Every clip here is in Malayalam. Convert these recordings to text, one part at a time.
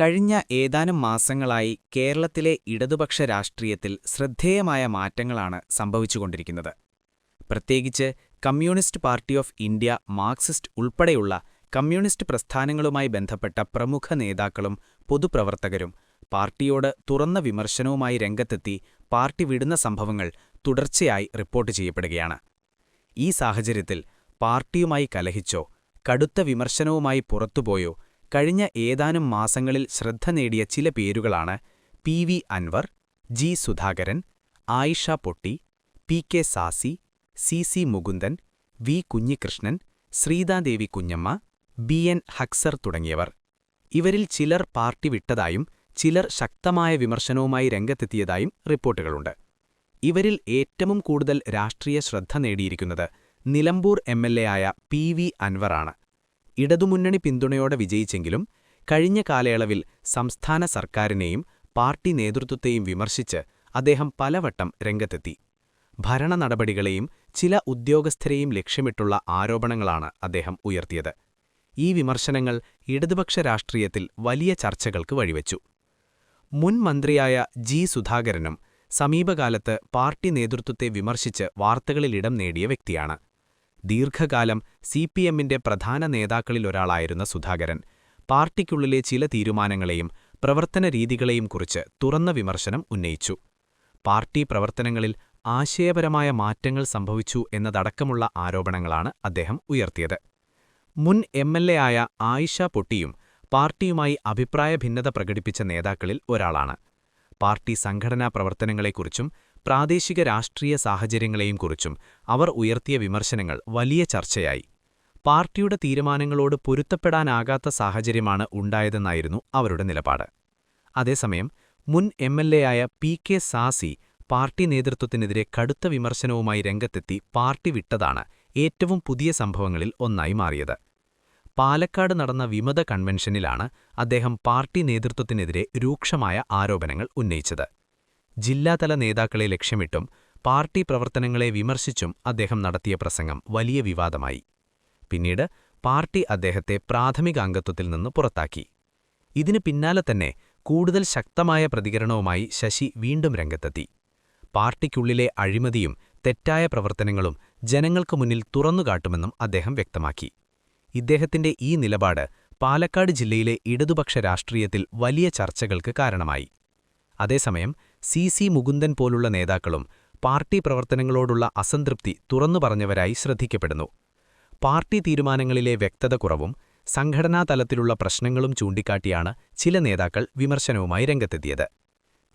കഴിഞ്ഞ ഏതാനും മാസങ്ങളായി കേരളത്തിലെ ഇടതുപക്ഷ രാഷ്ട്രീയത്തിൽ ശ്രദ്ധേയമായ മാറ്റങ്ങളാണ് സംഭവിച്ചുകൊണ്ടിരിക്കുന്നത്. പ്രത്യേകിച്ച് communist party of India, Marxist ഉൾപ്പെടെയുള്ള കമ്മ്യൂണിസ്റ്റ് പ്രസ്ഥാനങ്ങളുമായി ബന്ധപ്പെട്ട പ്രമുഖ നേതാക്കളും പൊതുപ്രവർത്തകരും പാർട്ടിയോട് തുറന്ന വിമർശനവുമായി രംഗത്തെത്തി പാർട്ടി വിടുന്ന സംഭവങ്ങൾ തുടർച്ചയായി റിപ്പോർട്ട് ചെയ്യപ്പെടുകയാണ്. ഈ സാഹചര്യത്തിൽ പാർട്ടിയുമായി കലഹിച്ചോ കടുത്ത വിമർശനവുമായി പുറത്തുപോയോ കഴിഞ്ഞ ഏതാനും മാസങ്ങളിൽ ശ്രദ്ധ നേടിയ ചില പേരുകളാണ് P V. Anvar, G. Sudhakaran, Ayisha Potti, P K. Sasi, C. Mukundan, V. Kunhikrishnan, Sreethadevi Kunjamma, B N. Haksar തുടങ്ങിയവർ. ഇവരിൽ ചിലർ പാർട്ടി വിട്ടതായും ചിലർ ശക്തമായ വിമർശനവുമായി രംഗത്തെത്തിയതായും റിപ്പോർട്ടുകളുണ്ട്. ഇവരിൽ ഏറ്റവും കൂടുതൽ രാഷ്ട്രീയ ശ്രദ്ധ നേടിയിരിക്കുന്നത് നിലമ്പൂർ എം.എൽ.എ. ആയ പി.വി. അൻവറാണ്. ഇടതുമുന്നണി പിന്തുണയോടെ വിജയിച്ചെങ്കിലും കഴിഞ്ഞ കാലയളവിൽ സംസ്ഥാന സർക്കാരിനെയും പാർട്ടി നേതൃത്വത്തെയും വിമർശിച്ച് അദ്ദേഹം പലവട്ടം രംഗത്തെത്തി. ഭരണ നടപടികളെയും ചില ഉദ്യോഗസ്ഥരെയും ലക്ഷ്യമിട്ടുള്ള ആരോപണങ്ങളാണ് അദ്ദേഹം ഉയർത്തിയത്. ഈ വിമർശനങ്ങൾ ഇടതുപക്ഷ രാഷ്ട്രീയത്തിൽ വലിയ ചർച്ചകൾക്ക് വഴിവെച്ചു. മുൻ മന്ത്രിയായ ജി. സുധാകരനും സമീപകാലത്ത് പാർട്ടി നേതൃത്വത്തെ വിമർശിച്ച് വാർത്തകളിലിടം നേടിയ വ്യക്തിയാണ്. ദീർഘകാലം CPM-ന്റെ പ്രധാന നേതാക്കളിലൊരാളായിരുന്ന സുധാകരൻ പാർട്ടിക്കുള്ളിലെ ചില തീരുമാനങ്ങളെയും പ്രവർത്തന രീതികളെയും കുറിച്ച് തുറന്ന വിമർശനം ഉന്നയിച്ചു. പാർട്ടി പ്രവർത്തനങ്ങളിൽ ആശയപരമായ മാറ്റങ്ങൾ സംഭവിച്ചു എന്നതടക്കമുള്ള ആരോപണങ്ങളാണ് അദ്ദേഹം ഉയർത്തിയത്. മുൻ MLA ആയ ആയിഷ പൊട്ടിയും പാർട്ടിയുമായി അഭിപ്രായ ഭിന്നത പ്രകടിപ്പിച്ച നേതാക്കളിൽ ഒരാളാണ്. പാർട്ടി സംഘടനാ പ്രവർത്തനങ്ങളെക്കുറിച്ചും പ്രാദേശിക രാഷ്ട്രീയ സാഹചര്യങ്ങളെയും കുറിച്ചും അവർ ഉയർത്തിയ വിമർശനങ്ങൾ വലിയ ചർച്ചയായി. പാർട്ടിയുടെ തീരുമാനങ്ങളോട് പൊരുത്തപ്പെടാനാകാത്ത സാഹചര്യമാണ് ഉണ്ടായതെന്നായിരുന്നു അവരുടെ നിലപാട്. അതേസമയം മുൻ MLA ആയ പി.കെ. സാസി പാർട്ടി നേതൃത്വത്തിനെതിരെ കടുത്ത വിമർശനവുമായി രംഗത്തെത്തി പാർട്ടി വിട്ടതാണ് ഏറ്റവും പുതിയ സംഭവങ്ങളിൽ ഒന്നായി മാറിയത്. പാലക്കാട് നടന്ന വിമത കൺവെൻഷനിലാണ് അദ്ദേഹം പാർട്ടി നേതൃത്വത്തിനെതിരെ രൂക്ഷമായ ആരോപണങ്ങൾ ഉന്നയിച്ചത്. ജില്ലാതല നേതാക്കളെ ലക്ഷ്യമിട്ടും പാർട്ടി പ്രവർത്തനങ്ങളെ വിമർശിച്ചും അദ്ദേഹം നടത്തിയ പ്രസംഗം വലിയ വിവാദമായി. പിന്നീട് പാർട്ടി അദ്ദേഹത്തെ പ്രാഥമിക അംഗത്വത്തിൽ നിന്ന് പുറത്താക്കി. ഇതിനു പിന്നാലെ തന്നെ കൂടുതൽ ശക്തമായ പ്രതികരണവുമായി ശശി വീണ്ടും രംഗത്തെത്തി. പാർട്ടിക്കുള്ളിലെ അഴിമതിയും തെറ്റായ പ്രവർത്തനങ്ങളും ജനങ്ങൾക്ക് മുന്നിൽ തുറന്നുകാട്ടുമെന്നും അദ്ദേഹം വ്യക്തമാക്കി. ഇദ്ദേഹത്തിന്റെ ഈ നിലപാട് പാലക്കാട് ജില്ലയിലെ ഇടതുപക്ഷ രാഷ്ട്രീയത്തിൽ വലിയ ചർച്ചകൾക്ക് കാരണമായി. അതേസമയം സി. മുകുന്ദൻ പോലുള്ള നേതാക്കളും പാർട്ടി പ്രവർത്തനങ്ങളോടുള്ള അസംതൃപ്തി തുറന്നു പറഞ്ഞവരായി ശ്രദ്ധിക്കപ്പെടുന്നു. പാർട്ടി തീരുമാനങ്ങളിലെ വ്യക്തത കുറവും സംഘടനാ തലത്തിലുള്ള പ്രശ്നങ്ങളും ചൂണ്ടിക്കാട്ടിയാണ് ചില നേതാക്കൾ വിമർശനവുമായി രംഗത്തെത്തിയത്.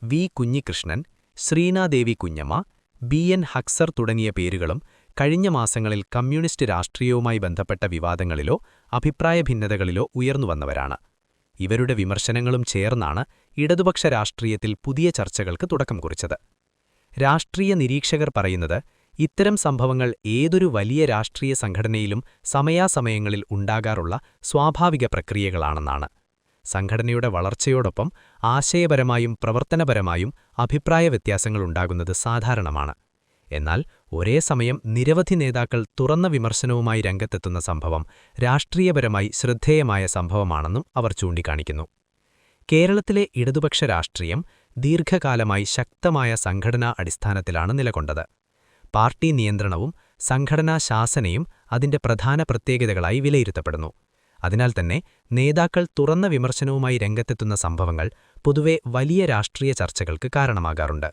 വി. കുഞ്ഞികൃഷ്ണൻ, ശ്രീനാദേവി കുഞ്ഞമ്മ, ബി.എൻ. ഹക്സർ തുടങ്ങിയ പേരുകളും കഴിഞ്ഞ മാസങ്ങളിൽ കമ്മ്യൂണിസ്റ്റ് രാഷ്ട്രീയവുമായി ബന്ധപ്പെട്ട വിവാദങ്ങളിലോ അഭിപ്രായ ഭിന്നതകളിലോ ഉയർന്നുവന്നവരാണ്. ഇവരുടെ വിമർശനങ്ങളും ചേർന്നാണ് ഇടതുപക്ഷ രാഷ്ട്രീയത്തിൽ പുതിയ ചർച്ചകൾക്ക് തുടക്കം കുറിച്ചത്. രാഷ്ട്രീയ നിരീക്ഷകർ പറയുന്നത് ഇത്തരം സംഭവങ്ങൾ ഏതൊരു വലിയ രാഷ്ട്രീയ സംഘടനയിലും സമയാസമയങ്ങളിൽ ഉണ്ടാകാറുള്ള സ്വാഭാവിക പ്രക്രിയകളാണെന്നാണ്. സംഘടനയുടെ വളർച്ചയോടൊപ്പം ആശയപരമായും പ്രവർത്തനപരമായും അഭിപ്രായ വ്യത്യാസങ്ങളുണ്ടാകുന്നത് സാധാരണമാണ്. എന്നാൽ ഒരേ സമയം നിരവധി നേതാക്കൾ തുറന്ന വിമർശനവുമായി രംഗത്തെത്തുന്ന സംഭവം രാഷ്ട്രീയപരമായി ശ്രദ്ധേയമായ സംഭവമാണെന്നും അവർ ചൂണ്ടിക്കാണിക്കുന്നു. കേരളത്തിലെ ഇടതുപക്ഷ രാഷ്ട്രീയം ദീർഘകാലമായി ശക്തമായ സംഘടനാ അടിസ്ഥാനത്തിലാണ് നിലകൊണ്ടത്. പാർട്ടി നിയന്ത്രണവും സംഘടനാ ശാസനയും അതിന്റെ പ്രധാന പ്രത്യേകതകളായി വിലയിരുത്തപ്പെടുന്നു. അതിനാൽ തന്നെ നേതാക്കൾ തുറന്ന വിമർശനവുമായി രംഗത്തെത്തുന്ന സംഭവങ്ങൾ പൊതുവെ വലിയ രാഷ്ട്രീയ ചർച്ചകൾക്ക് കാരണമാകാറുണ്ട്.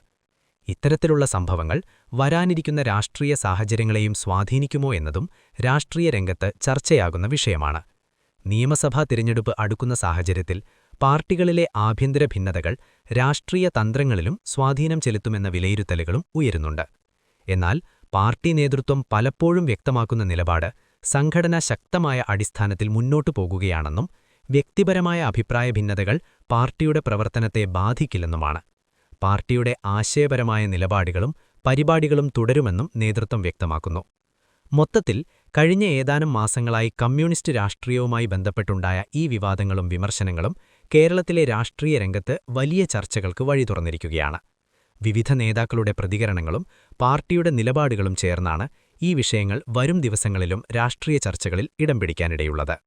ഇത്തരത്തിലുള്ള സംഭവങ്ങൾ വരാനിരിക്കുന്ന രാഷ്ട്രീയ സാഹചര്യങ്ങളെയും സ്വാധീനിക്കുമോ എന്നതും രാഷ്ട്രീയ രംഗത്ത് ചർച്ചയാകുന്ന വിഷയമാണ്. നിയമസഭാ തിരഞ്ഞെടുപ്പ് അടുക്കുന്ന സാഹചര്യത്തിൽ പാർട്ടികളിലെ ആഭ്യന്തര ഭിന്നതകൾ രാഷ്ട്രീയ തന്ത്രങ്ങളിലും സ്വാധീനം ചെലുത്തുമെന്ന വിലയിരുത്തലുകളും ഉയരുന്നുണ്ട്. എന്നാൽ പാർട്ടി നേതൃത്വം പലപ്പോഴും വ്യക്തമാക്കുന്ന നിലപാട് സംഘടന ശക്തമായ അടിസ്ഥാനത്തിൽ മുന്നോട്ടു പോകുകയാണെന്നും വ്യക്തിപരമായ അഭിപ്രായ ഭിന്നതകൾ പാർട്ടിയുടെ പ്രവർത്തനത്തെ ബാധിക്കില്ലെന്നുമാണ്. പാർട്ടിയുടെ ആശയപരമായ നിലപാടുകളും പരിപാടികളും തുടരുമെന്നും നേതൃത്വം വ്യക്തമാക്കുന്നു. മൊത്തത്തിൽ കഴിഞ്ഞ ഏതാനും മാസങ്ങളായി കമ്മ്യൂണിസ്റ്റ് രാഷ്ട്രീയവുമായി ബന്ധപ്പെട്ടുണ്ടായ ഈ വിവാദങ്ങളും വിമർശനങ്ങളും കേരളത്തിലെ രാഷ്ട്രീയ രംഗത്ത് വലിയ ചർച്ചകൾക്ക് വഴി തുറന്നിരിക്കുകയാണ്. വിവിധ നേതാക്കളുടെ പ്രതികരണങ്ങളും പാർട്ടിയുടെ നിലപാടുകളും ചേർന്നാണ് ഈ വിഷയങ്ങൾ വരും ദിവസങ്ങളിലും രാഷ്ട്രീയ ചർച്ചകളിൽ ഇടം പിടിക്കാനിടയുള്ളത്.